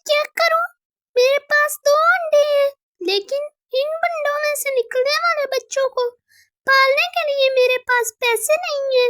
Check करो, मेरे पास 2 अंडे हैं, लेकिन इन अंडों में से निकलने वाले बच्चों को पालने के लिए मेरे पास पैसे नहीं है।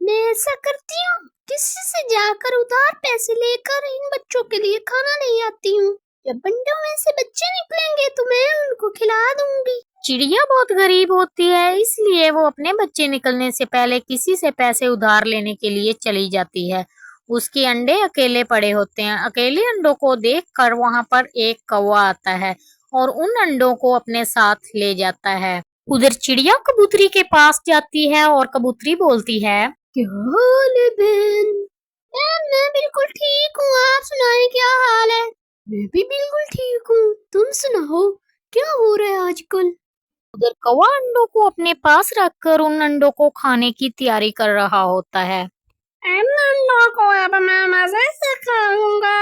मैं ऐसा करती हूँ, किसी से जाकर उधार पैसे लेकर इन बच्चों के लिए खाना ले आती हूँ। जब अंडों में से बच्चे निकलेंगे तो मैं उनको खिला दूंगी। चिड़िया बहुत गरीब होती है, इसलिए वो अपने बच्चे निकलने से पहले किसी से पैसे उधार लेने के लिए चली जाती है। उसके अंडे अकेले पड़े होते हैं। अकेले अंडों को देखकर वहां पर एक कौवा आता है और उन अंडों को अपने साथ ले जाता है। उधर चिड़िया कबूतरी के पास जाती है और कबूतरी बोलती है, क्या हाल है बहन? मैं बिल्कुल ठीक हूँ, आप सुनाए क्या हाल है? मैं भी बिल्कुल ठीक हूँ, तुम सुनाओ क्या हो रहा है आजकल? उधर कौवा अंडों को अपने पास रखकर उन अंडों को खाने की तैयारी कर रहा होता है। इन अंडों को अब मैं मजे से खाऊंगा,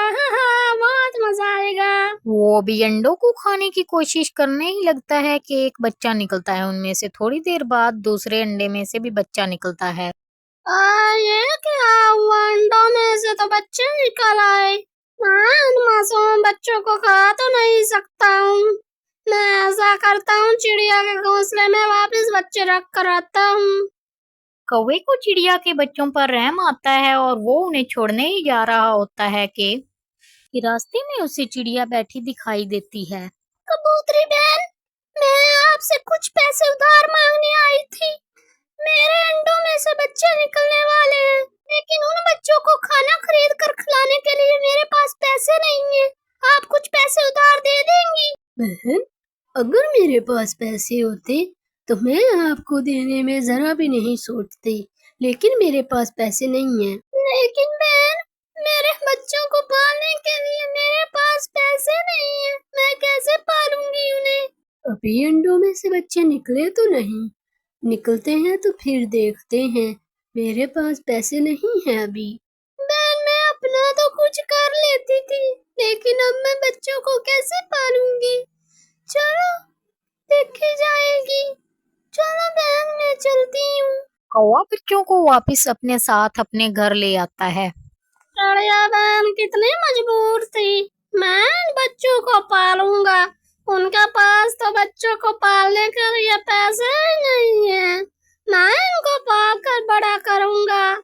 बहुत मजा आएगा। वो भी अंडों को खाने की कोशिश करने ही लगता है कि एक बच्चा निकलता है उनमें से। थोड़ी देर बाद दूसरे अंडे में से भी बच्चा निकलता है। ये क्या हुआ? अंडों में से तो बच्चे निकल आए। मैं इन मासूम बच्चों को खा तो नहीं सकता हूँ। मैं ऐसा करता हूँ, चिड़िया के घोंसले में वापस बच्चे रख कर आता हूँ। कौवे को चिड़िया के बच्चों पर रहम आता है और वो उन्हें छोड़ने ही जा रहा होता है कि रास्ते में उसे चिड़िया बैठी दिखाई देती है। कबूतरी बहन, मैं आपसे कुछ पैसे उधार मांगने आई थी। मेरे अंडों में से बच्चे निकलने वाले हैं, लेकिन उन बच्चों को खाना खरीद कर खिलाने के लिए मेरे पास पैसे नहीं है। आप कुछ पैसे उधार दे देंगी? बहन, अगर मेरे पास पैसे होते तो मैं आपको देने में जरा भी नहीं सोचती, लेकिन मेरे पास पैसे नहीं हैं। लेकिन बहन, मेरे बच्चों को पालने के लिए मेरे पास पैसे नहीं है। मैं कैसे पालूंगी उन्हें? अभी अंडों में से बच्चे निकले तो नहीं, निकलते हैं तो फिर देखते हैं। मेरे पास पैसे नहीं हैं अभी। बहन, मैं अपना तो कुछ कर लेती थी, लेकिन अब मैं बच्चों को कैसे पालूंगी? चलो देखी जाएगी। चलो बहन, मैं चलती हूँ। कौवा बच्चों को वापस अपने साथ अपने घर ले आता है। चिड़िया बहन कितनी मजबूर थी। मैं इन बच्चों को पालूंगा। उनके पास तो बच्चों को पालने के लिए पैसे ही नहीं है। मैं इनको पाल कर बड़ा करूंगा।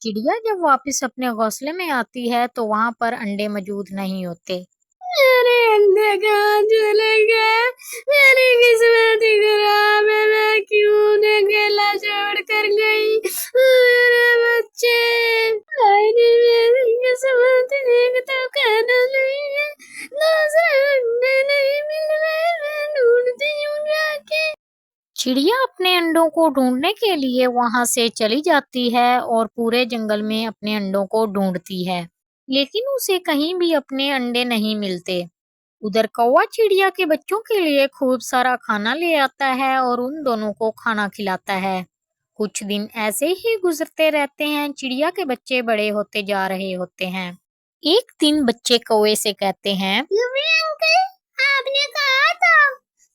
चिड़िया जब वापस अपने घोंसले में आती है तो वहां पर अंडे मौजूद नहीं होते। मेरे अंडे कहाँ चले गए? मेरी किस्मत ही खराब है। मैं क्यों उन्हें अकेला छोड़ कर गई? मेरे बच्चे, मेरी किस्मत एक तो कहना नहीं है, दूसरे अंडे नहीं मिल रहे। मैं ढूंढती हूँ जाके। चिड़िया अपने अंडों को ढूंढने के लिए वहां से चली जाती है और पूरे जंगल में अपने अंडों को ढूंढती है, लेकिन उसे कहीं भी अपने अंडे नहीं मिलते। उधर कौवा चिड़िया के बच्चों के लिए खूब सारा खाना ले आता है और उन दोनों को खाना खिलाता है। कुछ दिन ऐसे ही गुजरते रहते हैं। चिड़िया के बच्चे बड़े होते जा रहे होते हैं। एक दिन बच्चे कौवे से कहते हैं, अंकल, आपने कहा था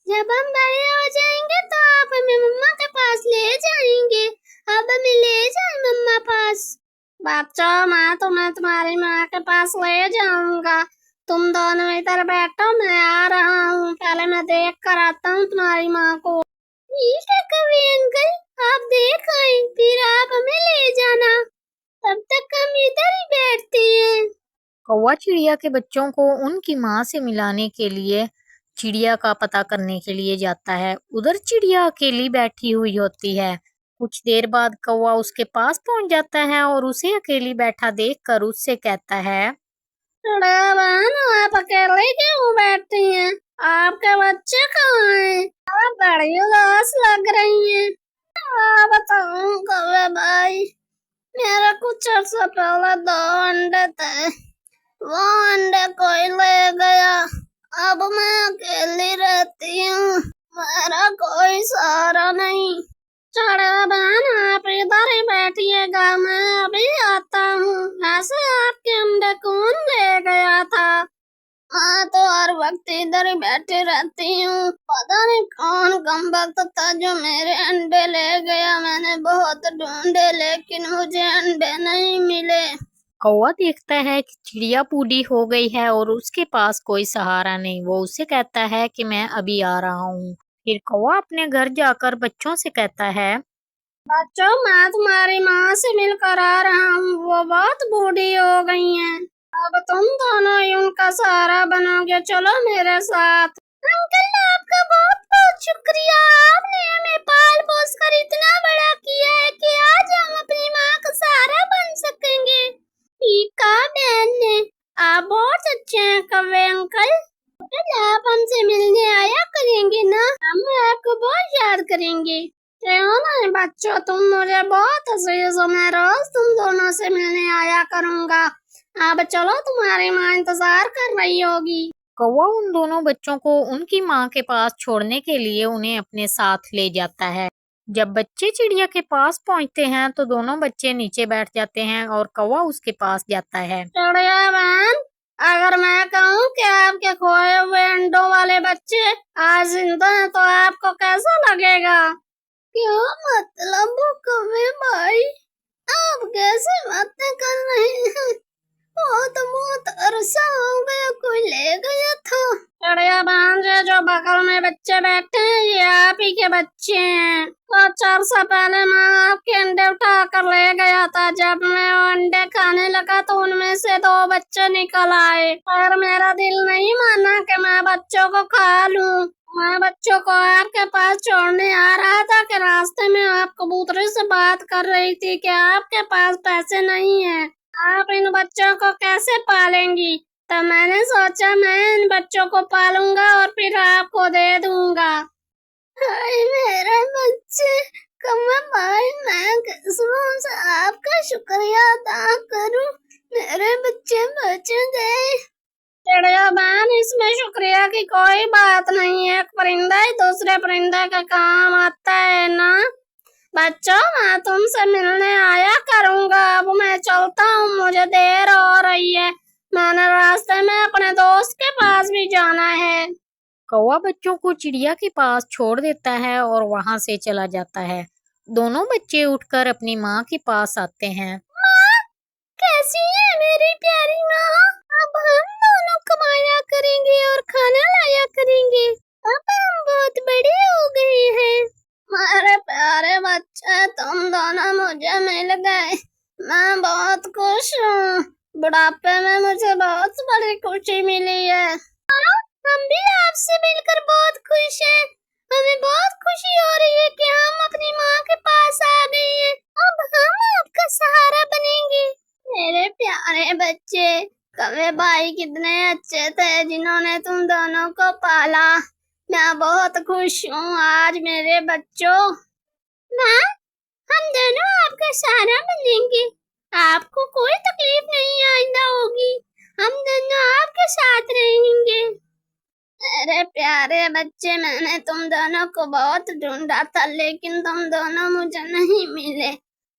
जब हम बड़े हो जाएंगे तो आप हमें मम्मा के पास ले जाएंगे। अब हमें ले जाए मम्मा पास। बच्चों, मैं तुम्हें तुम्हारी माँ के पास ले जाऊंगा। तुम दोनों इधर बैठो, मैं आ रहा हूँ। पहले मैं देख कर आता हूँ तुम्हारी माँ को। ठीक है कवि अंकल, आप देख आए, फिर आप हमें ले जाना। तब तक हम इधर ही बैठते हैं। कौवा चिड़िया के बच्चों को उनकी माँ से मिलाने के लिए चिड़िया का पता करने के लिए जाता है। उधर चिड़िया अकेली बैठी हुई होती है। कुछ देर बाद कौवा उसके पास पहुंच जाता है और उसे अकेली बैठा देखकर उससे कहता है, अरे बहन, आप अकेले क्यों बैठी हैं? आपके बच्चे कहाँ हैं? आप बड़ी उदास लग रही हैं। बताऊं कौवे भाई, मेरा कुछ अर्सा पहले 2 अंडे थे, वो अंडे कोई ले गया। अब मैं अकेली रहती हूँ, मेरा कोई सहारा नहीं। चलो बहन, आप इधर ही बैठिएगा, मैं अभी आता हूँ। ऐसे आपके अंडे कौन ले गया था? मैं तो हर वक्त इधर ही बैठी रहती हूँ। पता नहीं कौन कमबख्त था जो मेरे अंडे ले गया। मैंने बहुत ढूंढे लेकिन मुझे अंडे नहीं मिले। कौवा देखता है कि चिड़िया बूढ़ी हो गई है और उसके पास कोई सहारा नहीं। वो उसे कहता है कि मैं अभी आ रहा हूँ। फिर कौवा अपने घर जाकर बच्चों से कहता है, बच्चों, मैं तुम्हारी माँ से मिलकर आ रहा हूँ। वो बहुत बूढ़ी हो गई हैं। अब तुम दोनों ही उनका सहारा बनोगे। चलो मेरे साथ। अंकल, आपका बहुत बहुत शुक्रिया। आपने हमें पाल पोस कर इतना बड़ा किया है कि आज हम अपनी माँ का सहारा बन सकेंगे। ठीक कहा बहन ने। आप बहुत अच्छे हैं कौवे अंकल। कल आप हमसे मिलने आया करेंगे ना? हम आपको बहुत याद करेंगे। क्यों नहीं बच्चों, तुम मुझे बहुत अजीज हो। मैं रोज तुम दोनों से मिलने आया करूँगा। अब चलो, तुम्हारी माँ इंतजार कर रही होगी। कौवा उन दोनों बच्चों को उनकी माँ के पास छोड़ने के लिए उन्हें अपने साथ ले जाता है। जब बच्चे चिड़िया के पास पहुँचते हैं तो दोनों बच्चे नीचे बैठ जाते हैं और कौवा उसके पास जाता है। चिड़िया बहन, अगर मैं कहूँ कि आपके खोए हुए अंडों वाले बच्चे आज जिंदा हैं तो आपको कैसा लगेगा? क्या मतलब कौवे भाई? आप कैसे बातें कर रहे हैं? बहुत अरसा हो गया, कोई ले गया था। चिड़िया भांजे, जो बगल में बच्चे बैठे हैं ये आप ही के बच्चे हैं। कुछ अर्सा पहले मैं आपके अंडे उठा कर ले गया था। जब मैं वो अंडे खाने लगा तो उनमें से 2 बच्चे निकल आए, पर मेरा दिल नहीं माना कि मैं बच्चों को खा लूं। मैं बच्चों को आपके पास छोड़ने आ रहा था कि रास्ते में आप कबूतरी से बात कर रही थी कि आपके पास पैसे नहीं है, आप इन बच्चों को कैसे पालेंगी। तो मैंने सोचा मैं इन बच्चों को पालूंगा और फिर आपको दे दूंगा। हाय मेरे बच्चे, कौवा भाई, मैं किस मुंह से आपका शुक्रिया अदा करूं? मेरे बच्चे बच गए। चिड़िया बहन, इसमें शुक्रिया की कोई बात नहीं है। एक परिंदा ही दूसरे परिंदा का काम आता है ना। बच्चों, मैं तुमसे मिलने आया करूंगा। अब मैं चलता हूँ, मुझे देर हो रही है। मैंने रास्ते में अपने दोस्त के पास भी जाना है। कौवा बच्चों को चिड़िया के पास छोड़ देता है और वहां से चला जाता है। दोनों बच्चे उठकर अपनी माँ के पास आते हैं। माँ, कैसी है मेरी प्यारी माँ? अब हम दोनों कमाया करेंगे और खाना लाया करेंगे। अब हम बहुत बड़े हो गए हैं। मेरे प्यारे बच्चे, तुम दोनों मुझे मिल गए। मैं बहुत खुश हूँ। बुढ़ापे में मुझे बहुत बड़ी खुशी मिली है। हम भी आपसे मिलकर बहुत खुश हैं। हमें बहुत खुशी हो रही है कि हम अपनी माँ के पास आ गए हैं। अब हम आपका सहारा बनेंगे। मेरे प्यारे बच्चे, कौवे भाई कितने अच्छे थे जिन्होंने तुम दोनों को पाला। मैं बहुत खुश हूँ आज मेरे बच्चों। माँ, हम दोनों आपका सहारा बनेंगे। आपको कोई तकलीफ नहीं आइंदा होगी। हम दोनों आपके साथ रहेंगे। मेरे प्यारे बच्चे, मैंने तुम दोनों को बहुत ढूंढा था लेकिन तुम दोनों मुझे नहीं मिले।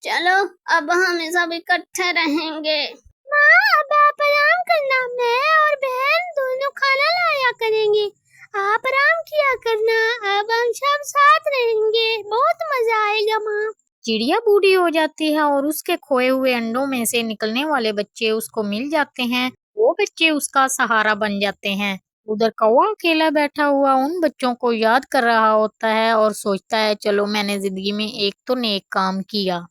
चलो, अब हम सब इकट्ठे रहेंगे। माँ, अब आप आराम करना। मैं और बहन दोनों खाना लाया करेंगे। आप आराम किया करना। अब हम सब साथ रहेंगे। बहुत मजा आएगा माँ। चिड़िया बूढ़ी हो जाती है और उसके खोए हुए अंडों में से निकलने वाले बच्चे उसको मिल जाते हैं। वो बच्चे उसका सहारा बन जाते हैं। उधर कौवा अकेला बैठा हुआ उन बच्चों को याद कर रहा होता है और सोचता है, चलो मैंने जिंदगी में एक तो नेक काम किया।